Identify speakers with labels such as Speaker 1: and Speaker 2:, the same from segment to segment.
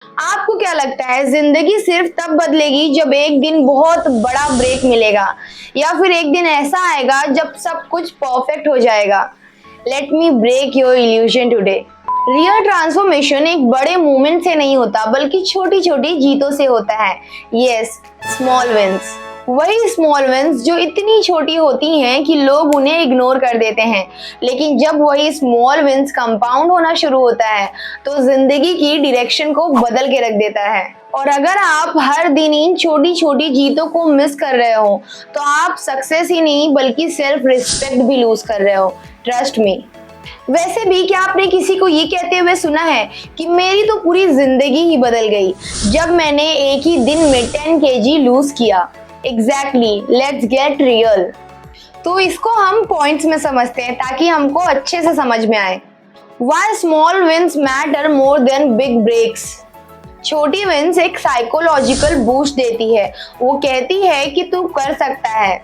Speaker 1: आपको क्या लगता है जिंदगी सिर्फ तब बदलेगी जब एक दिन बहुत बड़ा ब्रेक मिलेगा या फिर एक दिन ऐसा आएगा जब सब कुछ परफेक्ट हो जाएगा? Let me break your illusion today. Real transformation एक बड़े मूवमेंट से नहीं होता बल्कि छोटी छोटी जीतों से होता है। Yes, small wins. वही स्मॉल विंस जो इतनी छोटी होती हैं कि लोग उन्हें इग्नोर कर देते हैं, लेकिन जब वही स्मॉल विंस कंपाउंड होना शुरू होता है तो जिंदगी की डायरेक्शन को बदल के रख देता है। और अगर आप हर दिन इन छोटी छोटी जीतों को मिस कर रहे हो तो आप सक्सेस ही नहीं बल्कि सेल्फ रिस्पेक्ट भी लूज कर रहे हो। Trust me. वैसे भी क्या आपने किसी को ये कहते हुए सुना है कि मेरी तो पूरी जिंदगी ही बदल गई जब मैंने एक ही दिन में 10 kg लूज किया? Exactly, let's get real. तो इसको हम पॉइंट्स में समझते हैं ताकि हमको अच्छे से समझ में आए। Why small wins matter more than big breaks? छोटी विंस एक साइकोलॉजिकल बूस्ट देती है। वो कहती है कि तू कर सकता है।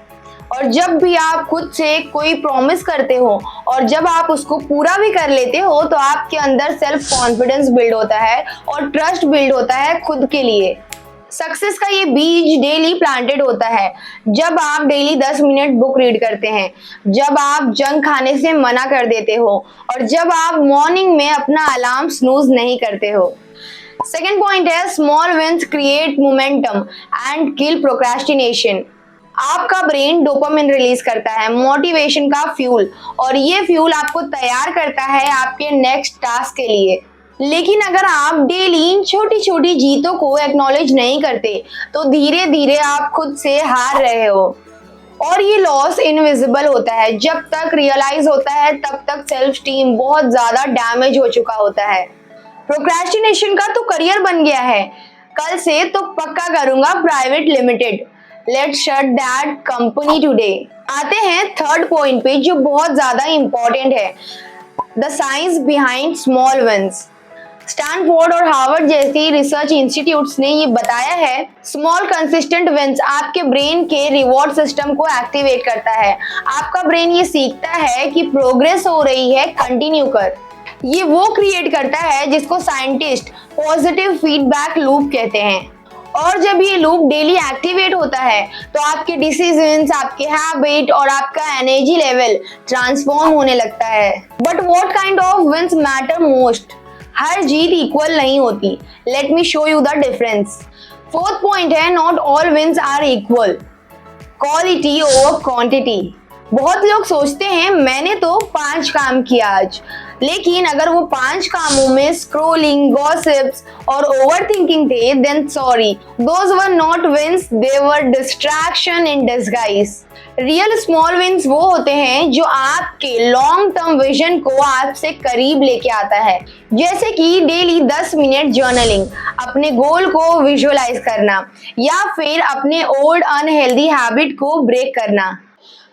Speaker 1: और जब भी आप खुद से कोई प्रॉमिस करते हो और जब आप उसको पूरा भी कर लेते हो तो आपके अंदर सेल्फ कॉन्फिडेंस बिल्ड होता है और ट्रस्ट बिल्ड होता है खुद के लिए। सक्सेस का ये बीज डेली प्लांटेड होता है जब आप डेली 10 मिनट बुक रीड करते हैं, जब आप जंक खाने से मना कर देते हो और जब आप मॉर्निंग में अपना अलार्म स्नूज नहीं करते हो। सेकेंड पॉइंट है small wins create momentum and kill procrastination. आपका ब्रेन डोपामिन रिलीज करता है, मोटिवेशन का फ्यूल, और ये फ्यूल आपको तैयार करता है आपके नेक्स्ट टास्क के लिए। लेकिन अगर आप डेली इन छोटी छोटी जीतों को एक्नॉलेज नहीं करते तो धीरे धीरे आप खुद से हार रहे हो और ये लॉस इनविजिबल होता है। जब तक रियलाइज होता है तब तक सेल्फ स्टीम बहुत ज्यादा डैमेज हो चुका होता है। प्रोक्रेस्टिनेशन का तो करियर बन गया है, कल से तो पक्का करूंगा private limited. Let's shut that company today. आते हैं थर्ड पॉइंट पे जो बहुत ज्यादा इंपॉर्टेंट है, the science behind small wins. Stanford और हार्वर्ड जैसी रिसर्च इंस्टीट्यूट्स ने ये बताया है स्मॉल कंसिस्टेंट विंस आपके ब्रेन के रिवॉर्ड सिस्टम को एक्टिवेट करता है। आपका ब्रेन ये सीखता है कि प्रोग्रेस हो रही है, कंटिन्यू कर। ये वो क्रिएट करता है जिसको साइंटिस्ट पॉजिटिव फीडबैक लूप कहते हैं। और जब ये लूप डेली एक्टिवेट होता है तो आपके डिसीजंस, आपके हैबिट और आपका एनर्जी लेवल ट्रांसफॉर्म होने लगता है। But what kind of wins matter most? हर जीत इक्वल नहीं होती। Let me show you the difference. Fourth point है not all wins are equal, quality over quantity. बहुत लोग सोचते हैं मैंने तो 5 काम किया आज, लेकिन अगर वो 5 कामों में स्क्रोलिंग, गॉसिप्स और ओवरथिंकिंग थे, then sorry, those were not wins, they were distraction in disguise. Real small wins वो होते हैं जो आपके लॉन्ग टर्म विजन को आपसे करीब लेके आता है, जैसे कि डेली 10 मिनट जर्नलिंग, अपने गोल को विजुअलाइज करना या फिर अपने ओल्ड अनहेल्दी हैबिट को ब्रेक करना।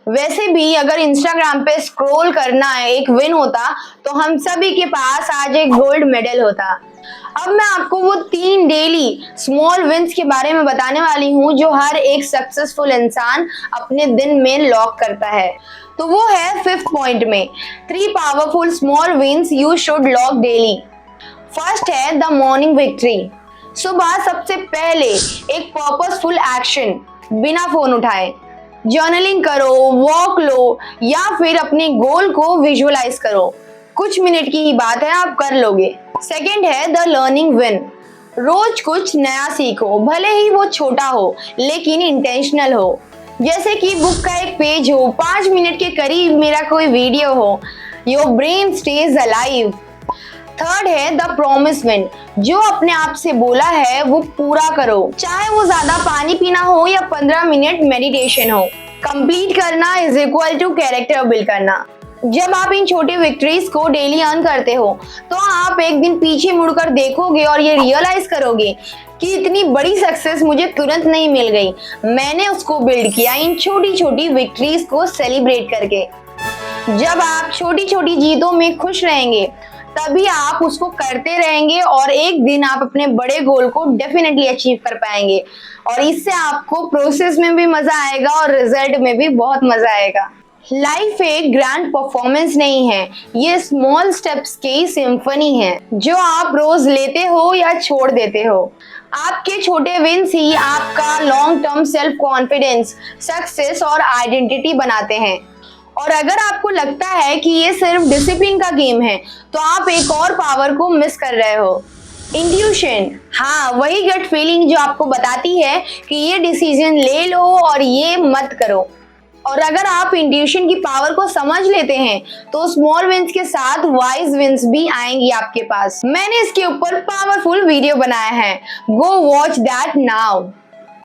Speaker 1: वैसे भी अगर इंस्टाग्राम पे स्क्रॉल करना एक विन होता तो हम सभी के पास आज एक गोल्ड मेडल होता। अब मैं आपको वो 3 डेली स्मॉल विंस के बारे में बताने वाली हूँ जो हर एक सक्सेसफुल इंसान अपने दिन में लॉक करता है। तो वो है 5th पॉइंट में 3 powerful small wins you should lock daily. First है द मॉर्निंग विक्ट्री। सुबह सबसे पहले एक पर्पसफुल एक्शन, बिना फोन उठाए जर्नलिंग करो, वॉक लो या फिर अपने गोल को विजुअलाइज करो। कुछ मिनट की ही बात है, आप कर लोगे। सेकेंड है द लर्निंग विन। रोज कुछ नया सीखो, भले ही वो छोटा हो लेकिन इंटेंशनल हो, जैसे कि बुक का एक पेज हो, 5 मिनट के करीब मेरा कोई वीडियो हो। Your brain stage alive. Third है द प्रॉमिस विन। जो अपने आप से बोला है वो पूरा करो, चाहे वो ज्यादा पानी पीना हो या 15 मिनट मेडिटेशन हो। कंप्लीट करना is equal to character build करना। जब आप इन छोटी विक्ट्रीज को डेली अर्न करते हो तो आप एक दिन पीछे मुड़कर देखोगे और ये रियलाइज करोगे कि इतनी बड़ी सक्सेस मुझे तुरंत नहीं मिल गई, मैंने उसको बिल्ड किया इन छोटी छोटी विक्ट्रीज को सेलिब्रेट करके। जब आप छोटी छोटी जीतों में खुश रहेंगे तभी आप उसको करते रहेंगे और एक दिन आप अपने बड़े गोल को डेफिनेटली अचीव कर पाएंगे, और इससे आपको प्रोसेस में भी मजा आएगा और रिजल्ट में भी बहुत मजा आएगा। लाइफ एक ग्रैंड परफॉर्मेंस नहीं है, ये स्मॉल स्टेप्स की सिम्फनी है जो आप रोज लेते हो या छोड़ देते हो। आपके छोटे विन्स ही आपका long term self confidence, success और आइडेंटिटी बनाते हैं। और अगर आपको लगता है कि ये सिर्फ डिसिप्लिन का गेम है, तो आप एक और पावर को मिस कर रहे हो, इंट्यूशन। हाँ, वही गट फीलिंग जो आपको बताती है कि ये डिसीजन ले लो और ये मत करो। और अगर आप इंट्यूशन की पावर को समझ लेते हैं तो स्मॉल विंस के साथ वाइज विंस भी आएंगी आपके पास। मैंने इसके ऊपर पावरफुल वीडियो बनाया है, गो वॉच दैट नाउ।